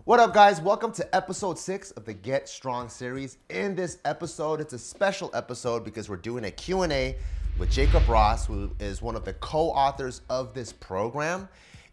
What up, guys? Welcome to episode 6 of the Get Strong series. In this episode, it's a special episode because we're doing a Q&A with Jacob Ross, who is one of the co-authors of this program.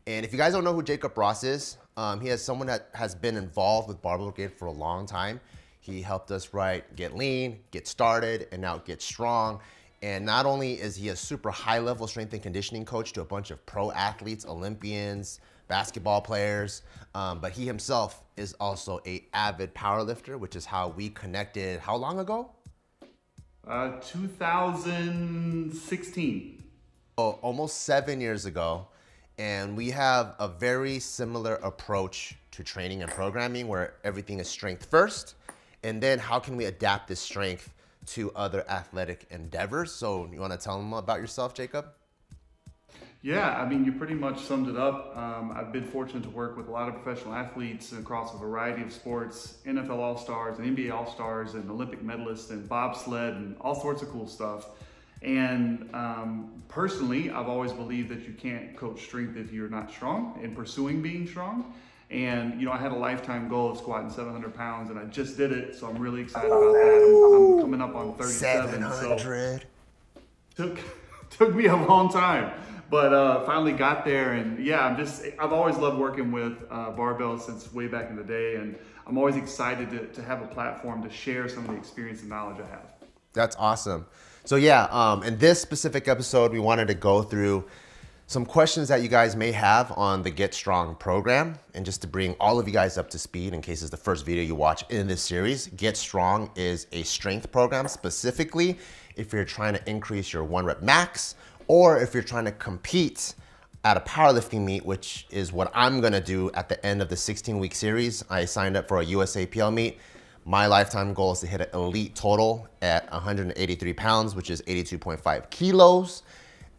And if you guys don't know who Jacob Ross is, he is someone that has been involved with Barbell Brigade for a long time. He helped us write Get Lean, Get Started, and now Get Strong. And not only is he a super high-level strength and conditioning coach to a bunch of pro athletes, Olympians, basketball players, but he himself is also an avid powerlifter, which is how we connected. How long ago? 2016. Oh, almost 7 years ago. And we have a very similar approach to training and programming where everything is strength first. And then how can we adapt this strength to other athletic endeavors? So you want to tell them about yourself, Jacob? Yeah, I mean, you pretty much summed it up. I've been fortunate to work with a lot of professional athletes across a variety of sports, NFL All-Stars and NBA All-Stars and Olympic medalists and bobsled and all sorts of cool stuff. And personally, I've always believed that you can't coach strength if you're not strong and pursuing being strong. And, you know, I had a lifetime goal of squatting 700 pounds and I just did it. So I'm really excited about that. I'm coming up on 37. 700. So took me a long time. But finally got there, and yeah, I've always loved working with barbell since way back in the day, and I'm always excited to have a platform to share some of the experience and knowledge I have. That's awesome. So yeah, in this specific episode, we wanted to go through some questions that you guys may have on the Get Strong program, and just to bring all of you guys up to speed in case it's the first video you watch in this series. Get Strong is a strength program specifically if you're trying to increase your 1 rep max, or if you're trying to compete at a powerlifting meet, which is what I'm gonna do at the end of the 16-week series. I signed up for a USAPL meet. My lifetime goal is to hit an elite total at 183 pounds, which is 82.5 kilos.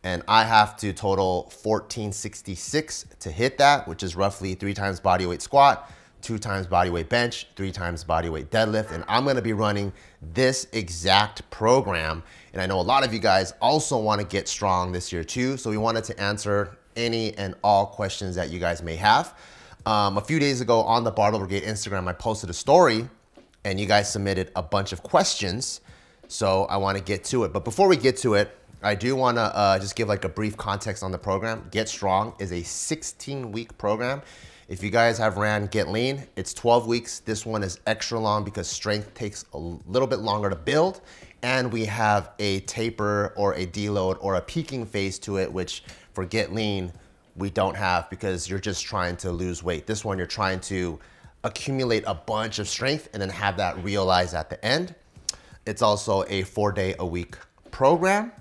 And I have to total 1466 to hit that, which is roughly 3 times body weight squat, 2 times body weight bench, 3 times body weight deadlift. And I'm gonna be running this exact program. And I know a lot of you guys also wanna get strong this year too. So we wanted to answer any and all questions that you guys may have. A few days ago on the Barbell Brigade Instagram, I posted a story and you guys submitted a bunch of questions. So I wanna get to it. But before we get to it, I do wanna just give like a brief context on the program. Get Strong is a 16-week program. If you guys have ran Get Lean, it's 12 weeks. This one is extra long because strength takes a little bit longer to build. And we have a taper or a deload or a peaking phase to it, which for Get Lean, we don't have because you're just trying to lose weight. This one, you're trying to accumulate a bunch of strength and then have that realized at the end. It's also a 4-day-a-week program.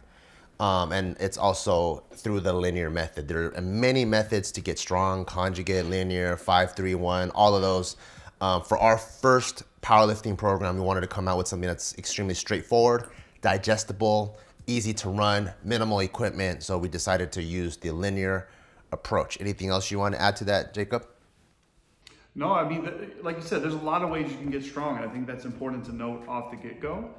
And it's also through the linear method. There are many methods to get strong: conjugate, linear, 5-3-1, all of those. For our first powerlifting program, we wanted to come out with something that's extremely straightforward, digestible, easy to run, minimal equipment. So we decided to use the linear approach. Anything else you want to add to that, Jacob? No, I mean, like you said, there's a lot of ways you can get strong, and I think that's important to note off the get-go.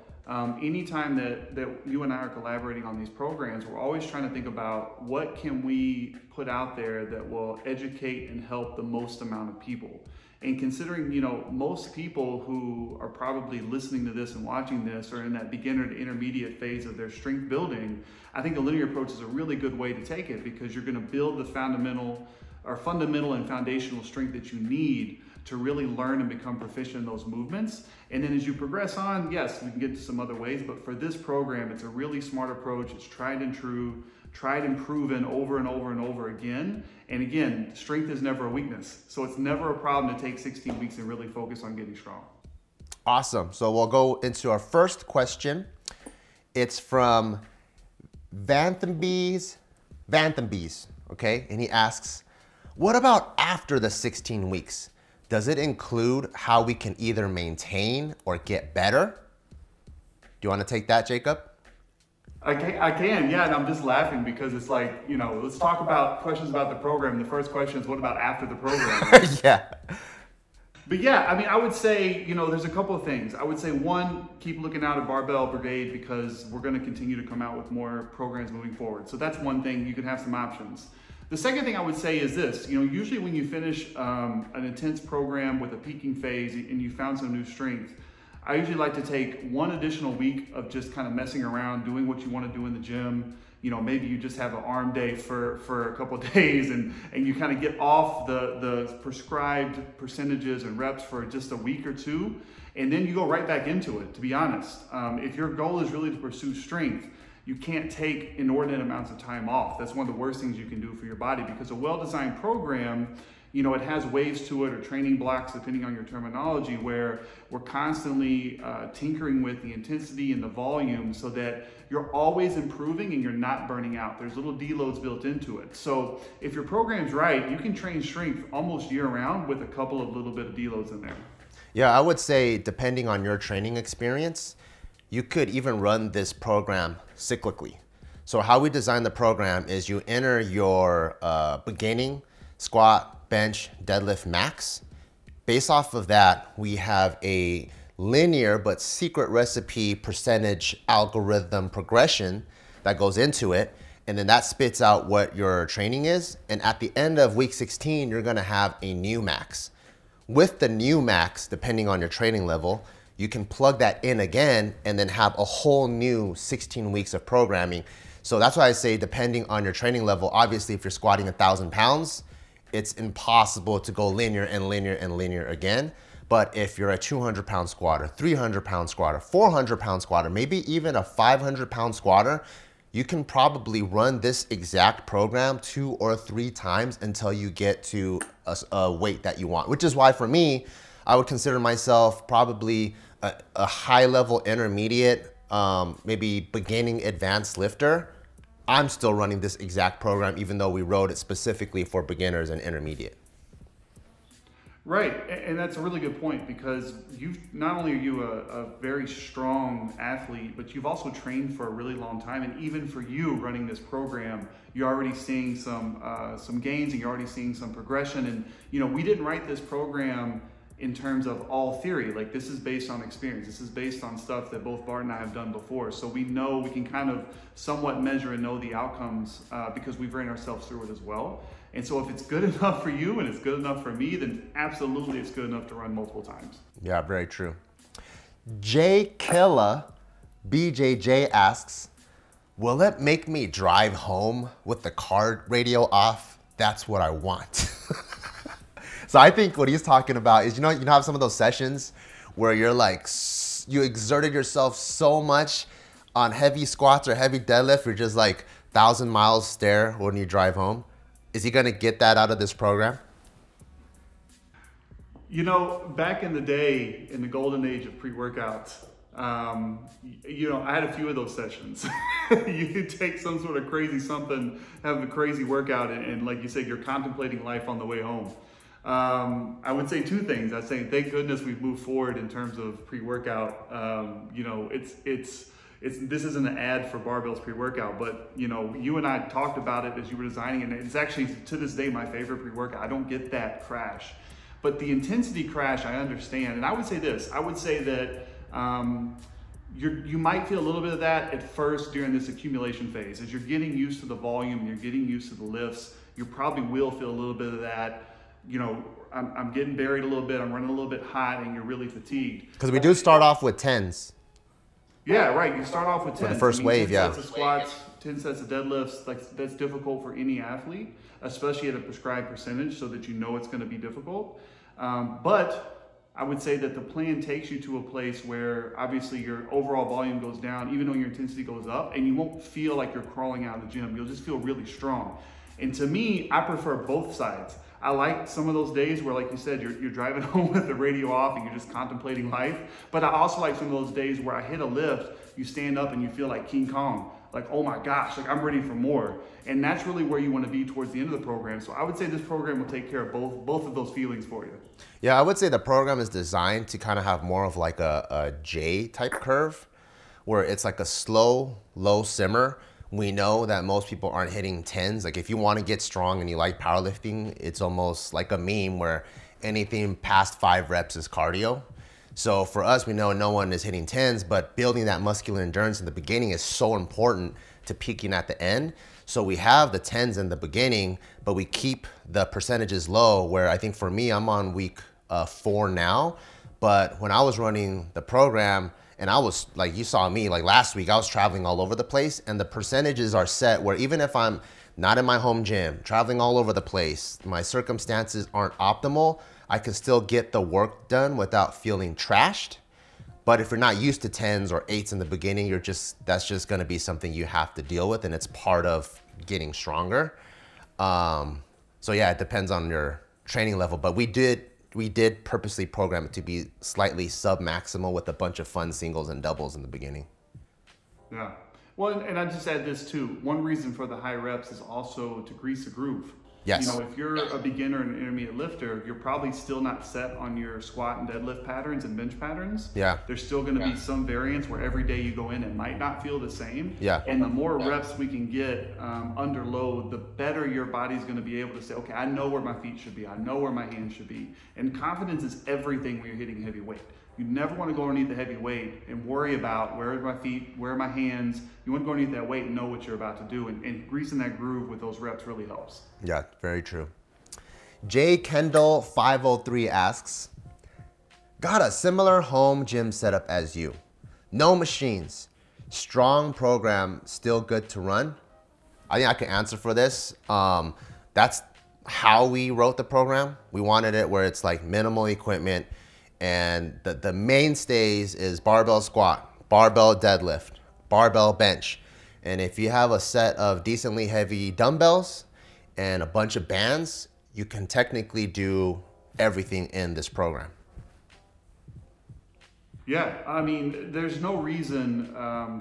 Anytime that you and I are collaborating on these programs, we're always trying to think about what can we put out there that will educate and help the most amount of people. And considering, you know, most people who are probably listening to this and watching this are in that beginner to intermediate phase of their strength building, I think the linear approach is a really good way to take it because you're going to build the fundamental and foundational strength that you need to really learn and become proficient in those movements. And then as you progress on, yes, we can get to some other ways, but for this program, it's a really smart approach. It's tried and true, tried and proven over and over and over again. And again, strength is never a weakness. So it's never a problem to take 16 weeks and really focus on getting strong. Awesome. So we'll go into our first question. It's from Vanthambes, okay? And he asks, what about after the 16 weeks? Does it include how we can either maintain or get better? Do you want to take that, Jacob? I can, yeah, and I'm just laughing because it's like, you know, let's talk about questions about the program. The first question is, what about after the program? Yeah. But yeah, I mean, I would say, you know, there's a couple of things. I would say, one, keep looking out at Barbell Brigade because we're going to continue to come out with more programs moving forward. So that's one thing. You can have some options. The second thing I would say is this, usually when you finish an intense program with a peaking phase and you found some new strength, I usually like to take one additional week of just kind of messing around, doing what you want to do in the gym. Maybe you just have an arm day for a couple of days and you kind of get off the prescribed percentages and reps for just a week or two, and then you go right back into it, to be honest. If your goal is really to pursue strength, you can't take inordinate amounts of time off. That's one of the worst things you can do for your body, because a well-designed program, it has waves to it, or training blocks, depending on your terminology, where we're constantly tinkering with the intensity and the volume so that you're always improving and you're not burning out. There's little deloads built into it. So if your program's right, you can train strength almost year round with a couple of little bit of deloads in there. Yeah, I would say depending on your training experience, you could even run this program cyclically. So how we design the program is you enter your beginning squat, bench, deadlift max. Based off of that, we have a linear but secret recipe percentage algorithm progression that goes into it. And then that spits out what your training is. And at the end of week 16, you're gonna have a new max. With the new max, depending on your training level, you can plug that in again and then have a whole new 16 weeks of programming. So that's why I say, depending on your training level, obviously if you're squatting 1,000 pounds, it's impossible to go linear and linear and linear again. But if you're a 200-pound squatter, 300-pound squatter, 400-pound squatter, maybe even a 500-pound squatter, you can probably run this exact program 2 or 3 times until you get to a weight that you want. Which is why for me, I would consider myself probably a high-level intermediate, maybe beginning advanced lifter. I'm still running this exact program, even though we wrote it specifically for beginners and intermediate. Right, and that's a really good point, because not only are you a very strong athlete, but you've also trained for a really long time, and even for you running this program, you're already seeing some gains, and you're already seeing some progression. And we didn't write this program in terms of all theory. Like, this is based on experience. This is based on stuff that both Bart and I have done before. So we know, we can kind of somewhat measure and know the outcomes because we've ran ourselves through it as well. And so if it's good enough for you and it's good enough for me, then absolutely it's good enough to run multiple times. Yeah, very true. J Killa BJJ asks, will it make me drive home with the car radio off? That's what I want. So I think what he's talking about is, you have some of those sessions where you're like, you exerted yourself so much on heavy squats or heavy deadlift, you're just like 1,000 miles stare when you drive home. Is he gonna get that out of this program? Back in the day, in the golden age of pre-workouts, I had a few of those sessions. You could take some sort of crazy something, have a crazy workout, and like you said, you're contemplating life on the way home. I would say 2 things. I'd say, thank goodness we've moved forward in terms of pre-workout. This isn't an ad for Barbell's pre-workout, but you and I talked about it as you were designing it, and it's actually to this day my favorite pre-workout. I don't get that crash, but the intensity crash I understand. And I would say this, I would say that you might feel a little bit of that at first during this accumulation phase. As you're getting used to the volume and you're getting used to the lifts, you probably will feel a little bit of that. I'm getting buried a little bit, I'm running a little bit hot, and you're really fatigued. Because we do start off with 10s. Yeah, right. You start off with 10s. For the first wave, 10 sets of squats, 10 sets of deadlifts. That's difficult for any athlete, especially at a prescribed percentage, so that you know it's going to be difficult. But I would say that the plan takes you to a place where obviously your overall volume goes down, even though your intensity goes up, and you won't feel like you're crawling out of the gym. You'll just feel really strong. And to me, I prefer both sides. I like some of those days where, like you said, you're driving home with the radio off and you're just contemplating life. But I also like some of those days where I hit a lift, you stand up and you feel like King Kong. Like, oh my gosh, like I'm ready for more. And that's really where you want to be towards the end of the program. So I would say this program will take care of both of those feelings for you. Yeah, I would say the program is designed to kind of have more of like a J type curve, where it's like a slow, low simmer. We know that most people aren't hitting 10s. Like, if you want to get strong and you like powerlifting, it's almost like a meme where anything past 5 reps is cardio. So for us, we know no one is hitting 10s, but building that muscular endurance in the beginning is so important to peaking at the end. So we have the 10s in the beginning, but we keep the percentages low, where I think for me, I'm on week 4 now. But when I was running the program, and I was like, you saw me like last week, I was traveling all over the place, and the percentages are set where even if I'm not in my home gym, traveling all over the place, my circumstances aren't optimal, I can still get the work done without feeling trashed. But if you're not used to 10s or 8s in the beginning, that's just gonna be something you have to deal with, and it's part of getting stronger. So yeah, it depends on your training level, but we did purposely program it to be slightly sub-maximal with a bunch of fun singles and doubles in the beginning. Yeah. Well, and I just add this too. One reason for the high reps is also to grease the groove. Yes. You know, if you're a beginner and intermediate lifter, you're probably still not set on your squat and deadlift patterns and bench patterns. Yeah. There's still going to be some variance where every day you go in, it might not feel the same. Yeah. And the more reps we can get under load, the better your body's going to be able to say, okay, I know where my feet should be. I know where my hands should be. And confidence is everything when you're hitting heavy weight. You never want to go underneath the heavy weight and worry about where are my feet, where are my hands. You want to go underneath that weight and know what you're about to do. And greasing that groove with those reps really helps. Yeah, very true. J Kendall 503 asks, got a similar home gym setup as you. No machines. Strong program, still good to run? I think I can answer for this. That's how we wrote the program. We wanted it where it's like minimal equipment, and the mainstays is barbell squat, barbell deadlift, barbell bench. And if you have a set of decently heavy dumbbells and a bunch of bands, you can technically do everything in this program. Yeah, I mean, there's no reason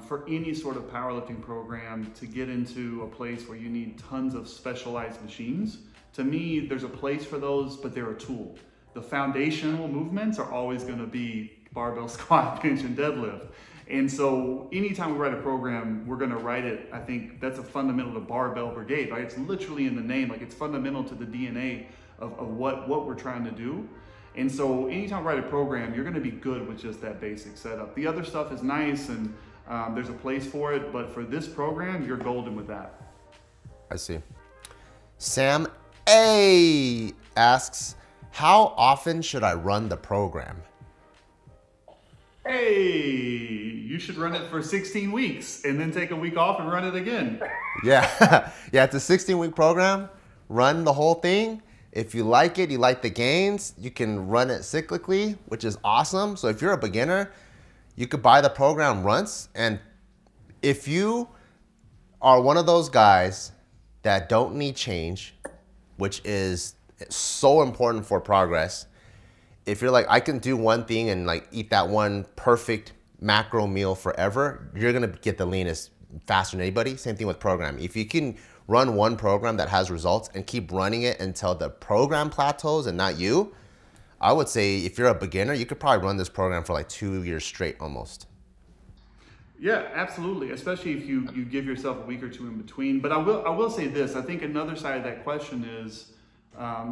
for any sort of powerlifting program to get into a place where you need tons of specialized machines. To me, there's a place for those, but they're a tool. The foundational movements are always going to be barbell squat, bench, and deadlift. And so anytime we write a program, we're going to write it, I think that's a fundamental to Barbell Brigade, right? It's literally in the name, like it's fundamental to the DNA of what we're trying to do. And so anytime we write a program, you're going to be good with just that basic setup. The other stuff is nice, and there's a place for it, but for this program, you're golden with that. I see. Sam A asks, how often should I run the program? Hey, you should run it for 16 weeks and then take a week off and run it again. Yeah, yeah, it's a 16-week program. Run the whole thing. If you like it, you like the gains, you can run it cyclically, which is awesome. So if you're a beginner, you could buy the program once. And if you are one of those guys that don't need change, which is so important for progress, if you're like, I can do one thing and like eat that one perfect macro meal forever, you're gonna get the leanest faster than anybody. Same thing with programming. If you can run one program that has results and keep running it until the program plateaus and not you, I would say if you're a beginner, you could probably run this program for like 2 years straight almost. Yeah, absolutely. Especially if you give yourself a week or two in between. But I will say this, I think another side of that question is,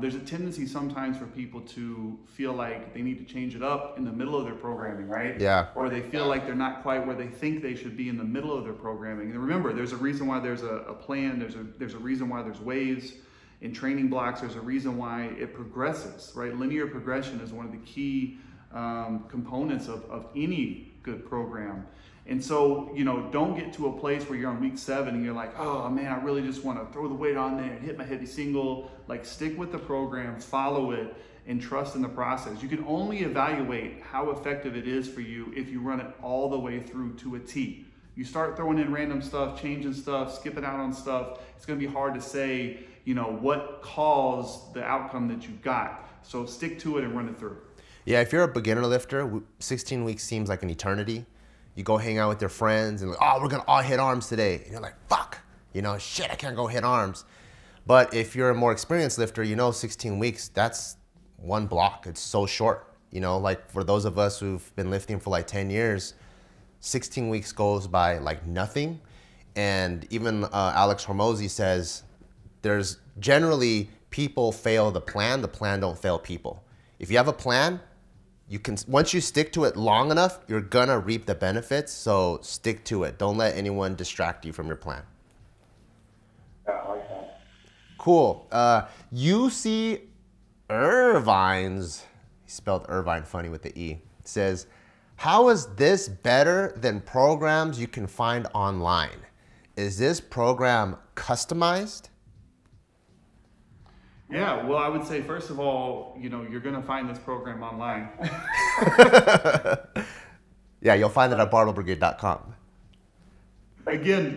there's a tendency sometimes for people to feel like they need to change it up in the middle of their programming, right? Yeah. Or they feel like they're not quite where they think they should be in the middle of their programming. And remember, there's a reason why there's a plan. There's a reason why there's waves in training blocks. There's a reason why it progresses, right? Linear progression is one of the key components of any good program. And so, you know, don't get to a place where you're on week 7 and you're like, oh man, I really just want to throw the weight on there and hit my heavy single. Like, stick with the program, follow it, and trust in the process. You can only evaluate how effective it is for you if you run it all the way through to a T. You start throwing in random stuff, changing stuff, skipping out on stuff, it's going to be hard to say, you know, what caused the outcome that you got. So stick to it and run it through. Yeah, if you're a beginner lifter, 16 weeks seems like an eternity. You go hang out with your friends and like, oh, we're gonna all hit arms today. And you're like, fuck, you know, shit, I can't go hit arms. But if you're a more experienced lifter, you know 16 weeks, that's one block. It's so short. You know, like for those of us who've been lifting for like 10 years, 16 weeks goes by like nothing. And even Alex Hormozy says there's generally people fail the plan don't fail people. If you have a plan, you can, once you stick to it long enough, you're gonna reap the benefits, so stick to it. Don't let anyone distract you from your plan. Cool. UC Irvine's, he spelled Irvine funny with the E, says, how is this better than programs you can find online? Is this program customized? Yeah, well, I would say, first of all, you're going to find this program online. Yeah, you'll find it at barbellbrigade.com. Again,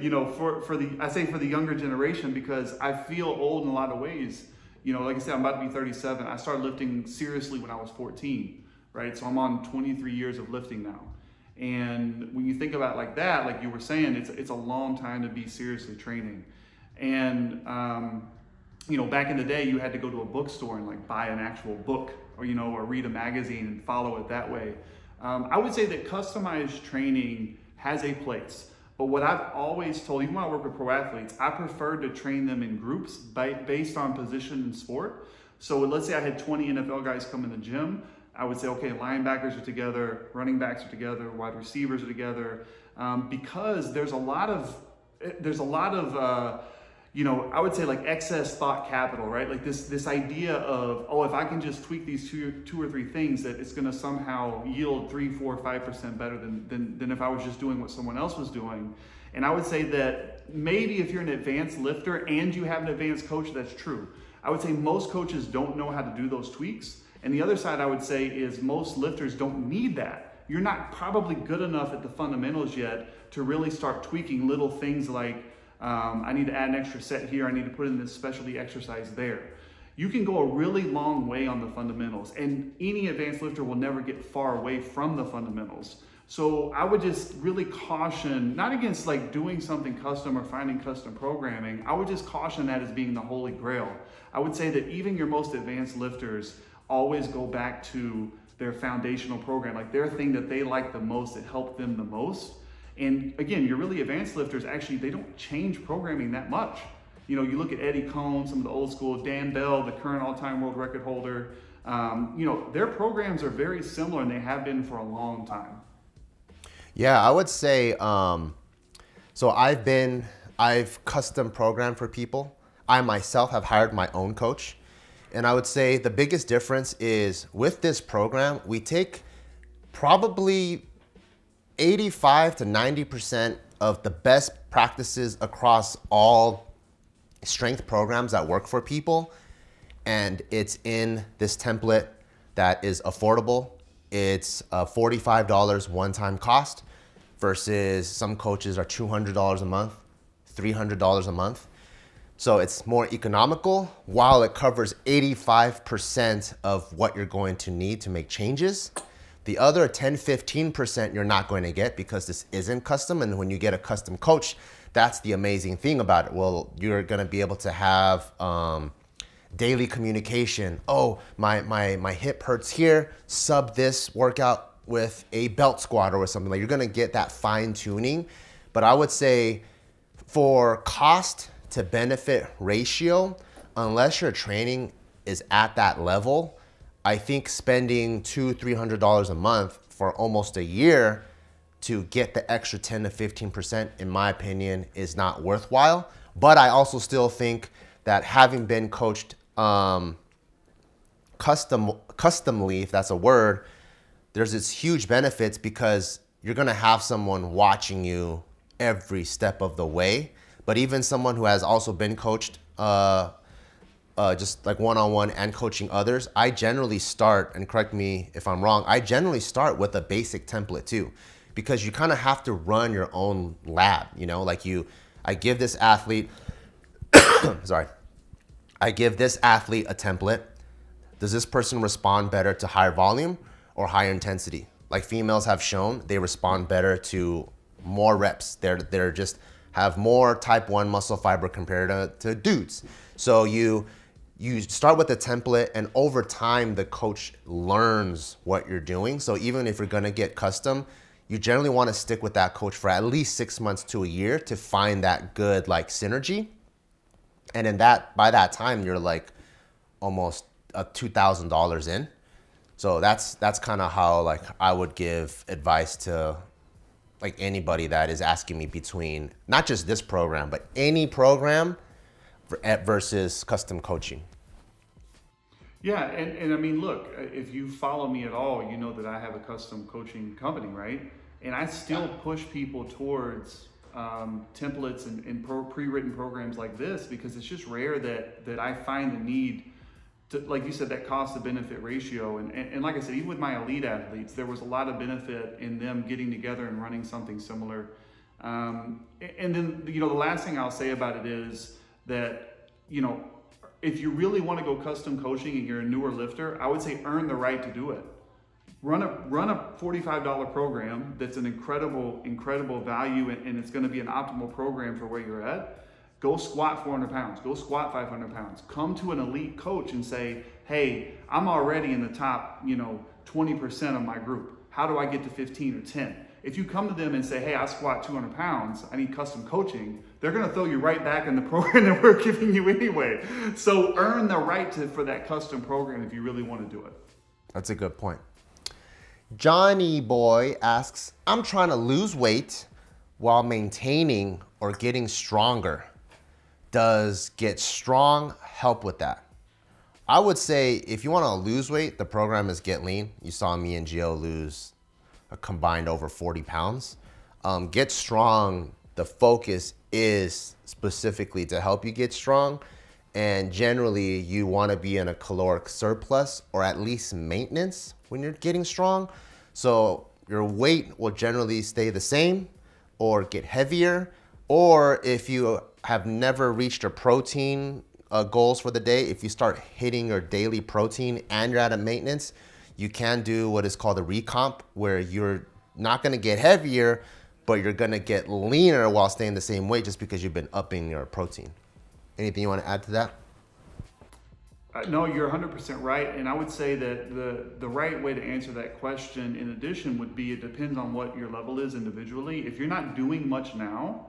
I say for the younger generation, because I feel old in a lot of ways. Like I said, I'm about to be 37. I started lifting seriously when I was 14, right? So I'm on 23 years of lifting now. And when you think about it like that, like you were saying, it's a long time to be seriously training. And, back in the day, you had to go to a bookstore and like buy an actual book or read a magazine and follow it that way. I would say that customized training has a place. But what I've always told, even when I work with pro athletes, I prefer to train them in groups based on position and sport. So let's say I had 20 NFL guys come in the gym. I would say, okay, linebackers are together, running backs are together, wide receivers are together, because there's a lot of I would say like excess thought capital, right? Like this idea of, oh, if I can just tweak these two or three things, that it's going to somehow yield 3, 4, 5% better than if I was just doing what someone else was doing. And I would say that maybe if you're an advanced lifter and you have an advanced coach, that's true. I would say most coaches don't know how to do those tweaks. And the other side I would say is most lifters don't need that. You're not probably good enough at the fundamentals yet to really start tweaking little things like, I need to add an extra set here. I need to put in this specialty exercise there. You can go a really long way on the fundamentals, and any advanced lifter will never get far away from the fundamentals. So I would just really caution, not against like doing something custom or finding custom programming. I would just caution that as being the holy grail. I would say that even your most advanced lifters always go back to their foundational program, like their thing that they like the most, that helped them the most. And again, your really advanced lifters, actually, they don't change programming that much. You look at Eddie Cohn, some of the old school, Dan Bell, the current all-time world record holder, their programs are very similar, and they have been for a long time. Yeah, I would say, so I've custom programmed for people. I myself have hired my own coach. And I would say the biggest difference is with this program, we take probably 85 to 90% of the best practices across all strength programs that work for people. And it's in this template that is affordable. It's $45 one-time cost versus some coaches are $200 a month, $300 a month. So it's more economical while it covers 85% of what you're going to need to make changes. The other 10, 15% you're not going to get because this isn't custom. And when you get a custom coach, that's the amazing thing about it. Well, you're going to be able to have daily communication. Oh, my hip hurts here. Sub this workout with a belt squat or something. Like, you're going to get that fine tuning. But I would say for cost to benefit ratio, unless your training is at that level, I think spending $200, $300 a month for almost a year to get the extra 10 to 15%, in my opinion, is not worthwhile. But I also still think that having been coached customly, if that's a word, there's its huge benefits because you're gonna have someone watching you every step of the way. But even someone who has also been coached just like one-on-one and coaching others, I generally start, and correct me if I'm wrong, I generally start with a basic template too, because you kind of have to run your own lab, like I give this athlete, sorry, I give this athlete a template. Does this person respond better to higher volume or higher intensity? Like females have shown, they respond better to more reps. They're just have more type 1 muscle fiber compared to dudes. So you start with a template, and over time, the coach learns what you're doing. So even if you're gonna get custom, you generally wanna stick with that coach for at least 6 months to a year to find that good like synergy. And in by that time, you're like almost $2,000 in. So that's kind of how like I would give advice to like anybody that is asking me between not just this program, but any program versus custom coaching? Yeah, and I mean, look, if you follow me at all, you know that I have a custom coaching company, right? And I still push people towards templates and pre-written programs like this, because it's just rare that I find the need to, like you said, that cost to benefit ratio. And like I said, even with my elite athletes, there was a lot of benefit in them getting together and running something similar. And then, the last thing I'll say about it is that, if you really want to go custom coaching and you're a newer lifter, I would say earn the right to do it. Run a $45 program that's an incredible value, and it's going to be an optimal program for where you're at. Go squat 400 pounds, go squat 500 pounds. Come to an elite coach and say, hey, I'm already in the top 20% of my group. How do I get to 15 or 10? If you come to them and say, hey, I squat 200 pounds, I need custom coaching, they're gonna throw you right back in the program that we're giving you anyway. So earn the right for that custom program if you really wanna do it. That's a good point. Johnny Boy asks, I'm trying to lose weight while maintaining or getting stronger. Does Get Strong help with that? I would say if you wanna lose weight, the program is Get Lean. You saw me and Gio lose a combined over 40 pounds. Get Strong, the focus is specifically to help you get strong. And generally you wanna be in a caloric surplus or at least maintenance when you're getting strong. So your weight will generally stay the same or get heavier. Or if you have never reached a protein goals for the day, if you start hitting your daily protein and you're at a maintenance, you can do what is called a recomp, where you're not gonna get heavier, but you're gonna get leaner while staying the same weight just because you've been upping your protein. Anything you wanna add to that? No, you're 100% right. And I would say that the right way to answer that question in addition would be, it depends on what your level is individually. If you're not doing much now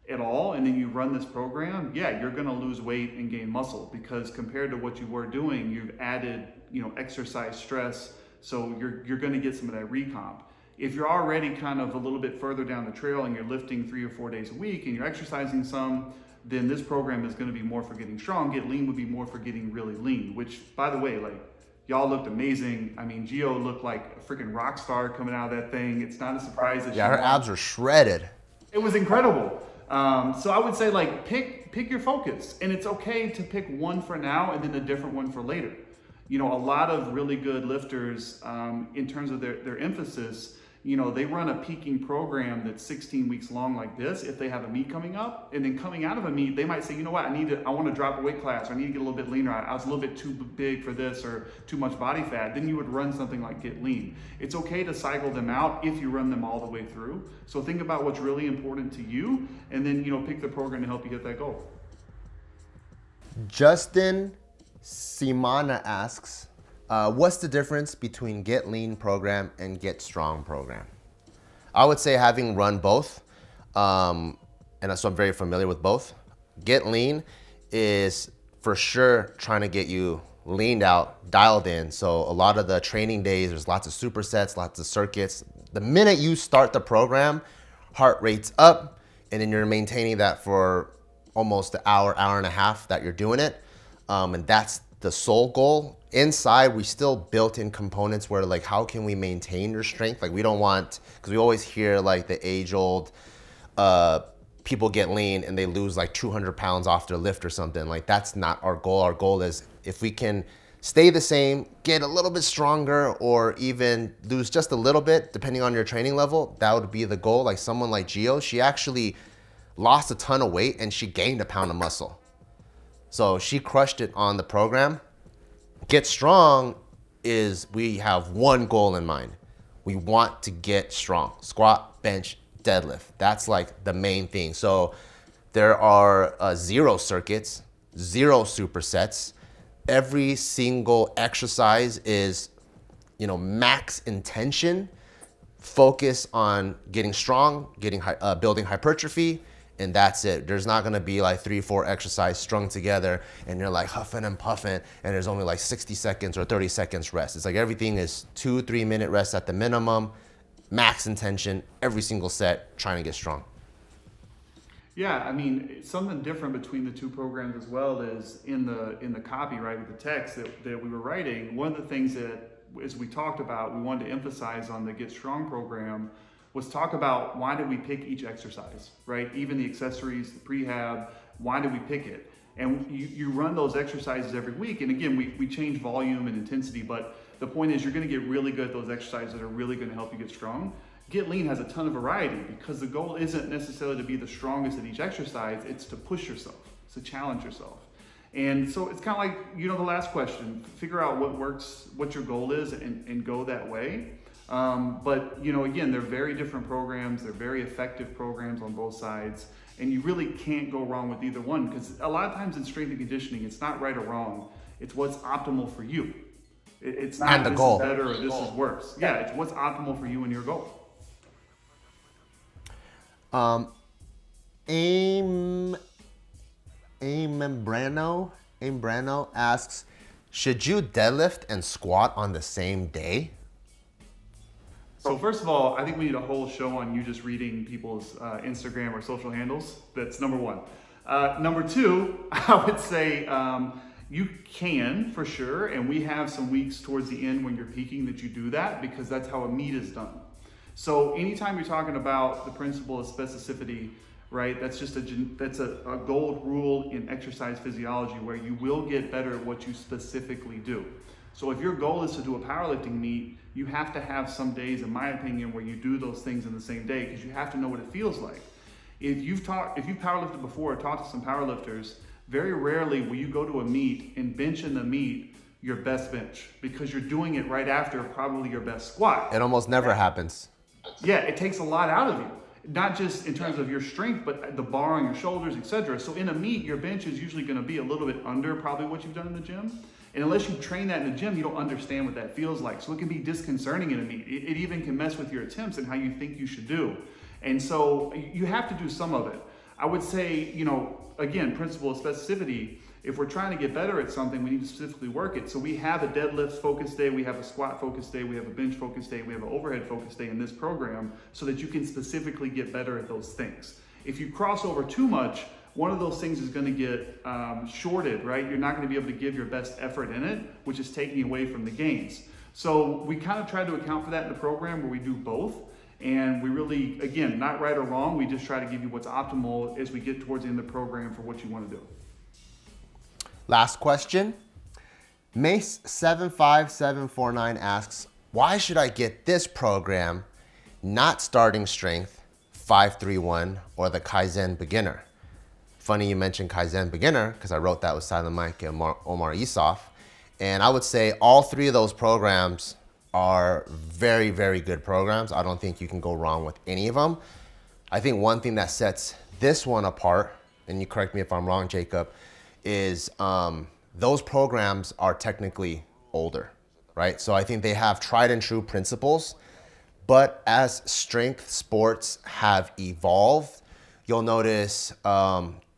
at all, and then you run this program, yeah, you're gonna lose weight and gain muscle, because compared to what you were doing, you've added, exercise stress. So you're gonna get some of that recomp. If you're already kind of a little bit further down the trail and you're lifting 3 or 4 days a week and you're exercising some, then this program is gonna be more for getting strong. Get Lean would be more for getting really lean, which, by the way, like, y'all looked amazing. I mean, Gio looked like a freaking rock star coming out of that thing. It's not a surprise that her abs are shredded. It was incredible. So I would say, like, pick your focus, and it's okay to pick one for now and then a different one for later. A lot of really good lifters, in terms of their emphasis, they run a peaking program that's 16 weeks long like this if they have a meet coming up, and then coming out of a meet, they might say, you know what, I want to drop a weight class, or I need to get a little bit leaner. I was a little bit too big for this, or too much body fat. Then you would run something like Get Lean. It's okay to cycle them out if you run them all the way through. So think about what's really important to you, and then, pick the program to help you hit that goal. Justin Simana asks, what's the difference between Get Lean program and Get Strong program? I would say, having run both, and so I'm very familiar with both, Get Lean is for sure trying to get you leaned out, dialed in. So a lot of the training days, there's lots of supersets, lots of circuits. The minute you start the program, heart rate's up, and then you're maintaining that for almost an hour and a half that you're doing it. And that's the sole goal. Inside, we still built in components where, like, how can we maintain your strength? Like, we don't want, because we always hear like the age old, people get lean and they lose like 200 pounds off their lift or something. Like, that's not our goal. Our goal is, if we can stay the same, get a little bit stronger, or even lose just a little bit, depending on your training level, that would be the goal. Like someone like Gio, she actually lost a ton of weight and she gained a pound of muscle. So she crushed it on the program. Get Strong is, we have one goal in mind. We want to get strong. Squat, bench, deadlift. That's like the main thing. So there are 0 circuits, 0 supersets. Every single exercise is, max intention, focus on getting strong, building hypertrophy, and that's it. There's not gonna be like 3 or 4 exercises strung together and you're like huffing and puffing and there's only like 60 seconds or 30 seconds rest. It's like everything is 2-3 minute rest at the minimum, max intention, every single set, trying to get strong. Yeah, I mean, something different between the two programs as well is in the copy, right, with the text that we were writing. One of the things that, as we talked about, we wanted to emphasize on the Get Strong program was talk about why did we pick each exercise, right? Even the accessories, the prehab, why did we pick it? And you run those exercises every week. And again, we change volume and intensity, but the point is you're gonna get really good at those exercises that are really gonna help you get strong. Get Lean has a ton of variety because the goal isn't necessarily to be the strongest at each exercise, it's to push yourself, it's to challenge yourself. And so it's kind of like, you know, the last question, figure out what works, what your goal is and go that way. But, you know, again, they're very different programs, they're very effective programs on both sides, and you really can't go wrong with either one because a lot of times in strength and conditioning, it's not right or wrong, it's what's optimal for you. It's not this is better or this is worse. Yeah, it's what's optimal for you and your goal. Ambrano asks, should you deadlift and squat on the same day? So first of all, I think we need a whole show on you just reading people's Instagram or social handles. That's number one. Number two, I would say you can for sure, and we have some weeks towards the end when you're peaking that you do that because that's how a meet is done. So anytime you're talking about the principle of specificity, right, that's just a gold rule in exercise physiology where you will get better at what you specifically do. So if your goal is to do a powerlifting meet, you have to have some days, in my opinion, where you do those things in the same day because you have to know what it feels like. If you've powerlifted before or talked to some powerlifters, very rarely will you go to a meet and bench in the meet your best bench because you're doing it right after probably your best squat. It almost never happens. Yeah, it takes a lot out of you. Not just in terms of your strength, but the bar on your shoulders, etc. So in a meet, your bench is usually going to be a little bit under probably what you've done in the gym. And unless you train that in the gym, you don't understand what that feels like. So it can be disconcerting in a meet. It even can mess with your attempts and how you think you should do. And so you have to do some of it. I would say, you know, again, principle of specificity. If we're trying to get better at something, we need to specifically work it. So we have a deadlift focus day, we have a squat focus day, we have a bench focus day, we have an overhead focus day in this program so that you can specifically get better at those things. If you cross over too much, one of those things is going to get shorted, right? You're not going to be able to give your best effort in it, which is taking away from the gains. So we kind of try to account for that in the program where we do both. And we really, again, not right or wrong, we just try to give you what's optimal as we get towards the end of the program for what you want to do. Last question. Mace75749 asks, why should I get this program, not starting strength, 531, or the Kaizen beginner? Funny you mentioned Kaizen beginner because I wrote that with Silent Mike and Omar Isuf. And I would say all three of those programs are very, very good programs. I don't think you can go wrong with any of them. I think one thing that sets this one apart, and you correct me if I'm wrong, Jacob, is those programs are technically older, right? So I think they have tried and true principles, but as strength sports have evolved, you'll notice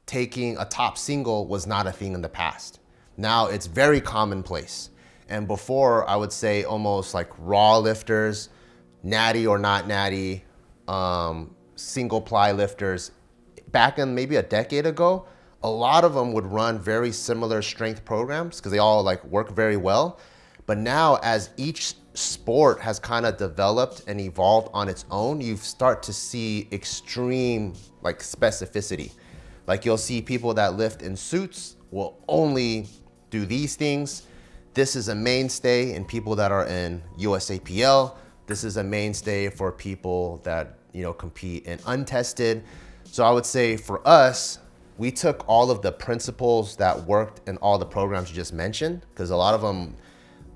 taking a top single was not a thing in the past. Now it's very commonplace. And before, I would say almost like raw lifters, natty or not natty, single ply lifters, back in maybe a decade ago, a lot of them would run very similar strength programs because they all like work very well. But now as each sport has kind of developed and evolved on its own, you start to see extreme like specificity. Like you'll see people that lift in suits will only do these things. This is a mainstay in people that are in USAPL. This is a mainstay for people that, you know, compete in untested. So I would say for us, we took all of the principles that worked in all the programs you just mentioned, because a lot of them,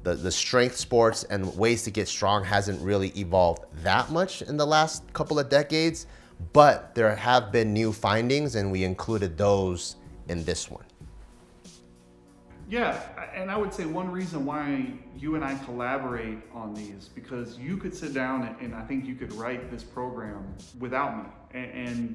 the strength sports and ways to get strong hasn't really evolved that much in the last couple of decades, but there have been new findings and we included those in this one. Yeah, and I would say one reason why you and I collaborate on these, because you could sit down and I think you could write this program without me. And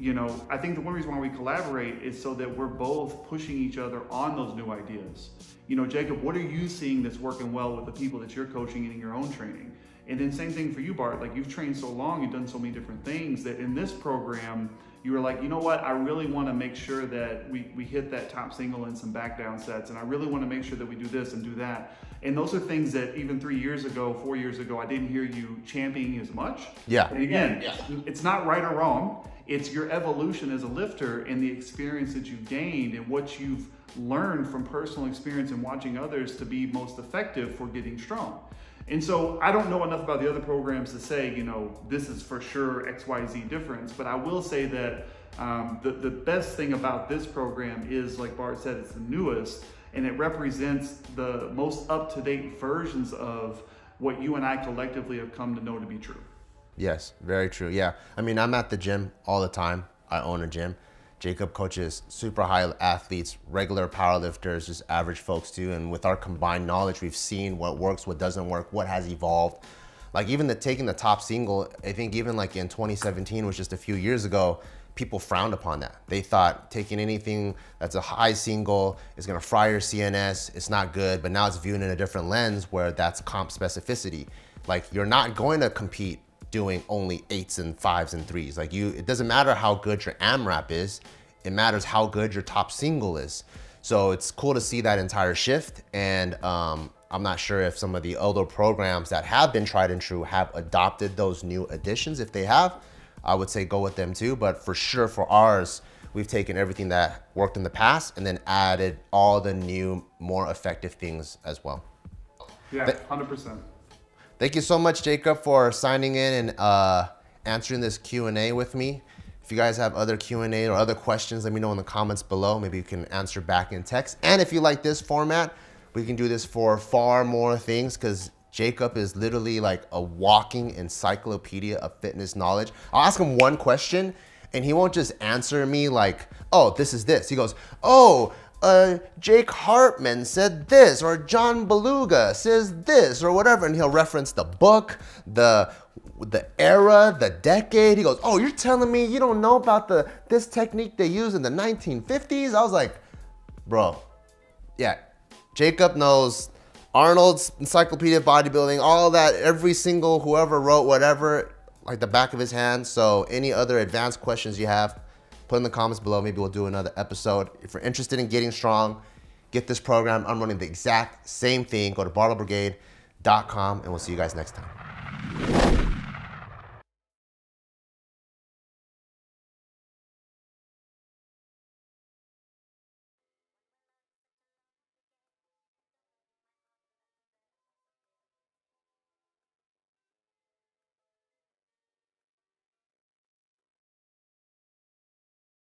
you know, I think the one reason why we collaborate is so that we're both pushing each other on those new ideas. You know, Jacob, what are you seeing that's working well with the people that you're coaching and in your own training? And then same thing for you, Bart, like you've trained so long, you've done so many different things that in this program, you were like, you know what, I really want to make sure that we hit that top single in some back down sets, and I really want to make sure that we do this and do that. And those are things that even 3 years ago, 4 years ago, I didn't hear you championing as much. Yeah. And again, it's not right or wrong. It's your evolution as a lifter and the experience that you've gained and what you've learned from personal experience and watching others to be most effective for getting strong. And so I don't know enough about the other programs to say, you know, this is for sure XYZ difference, but I will say that the best thing about this program is, like Bart said, it's the newest, and it represents the most up-to-date versions of what you and I collectively have come to know to be true. Yes, very true. Yeah. I mean, I'm at the gym all the time. I own a gym. Jacob coaches super high athletes, regular powerlifters, just average folks too. And with our combined knowledge, we've seen what works, what doesn't work, what has evolved. Like even taking the top single, I think even like in 2017, which just a few years ago, people frowned upon that. They thought taking anything that's a high single is gonna fry your CNS, it's not good, but now it's viewed in a different lens where that's comp specificity. Like you're not going to compete doing only 8s and 5s and 3s. Like it doesn't matter how good your AMRAP is, it matters how good your top single is. So it's cool to see that entire shift. And I'm not sure if some of the older programs that have been tried and true have adopted those new additions. If they have, I would say go with them too. But for sure for ours, we've taken everything that worked in the past and then added all the new, more effective things as well. Yeah, 100%. Thank you so much, Jacob, for signing in and answering this Q&A with me. If you guys have other Q&A or other questions, let me know in the comments below. Maybe you can answer back in text. And if you like this format, we can do this for far more things because Jacob is literally like a walking encyclopedia of fitness knowledge. I'll ask him one question and he won't just answer me like, oh, this is this. He goes, oh, Jake Hartman said this, or John Beluga says this, or whatever, and he'll reference the book, the era, the decade. He goes, oh, you're telling me you don't know about this technique they used in the 1950s? I was like, bro, yeah, Jacob knows Arnold's Encyclopedia of Bodybuilding, all that, every single whoever wrote whatever, like the back of his hand. So any other advanced questions you have, put in the comments below. Maybe we'll do another episode. If you're interested in getting strong, get this program. I'm running the exact same thing. Go to barbellbrigade.com and we'll see you guys next time.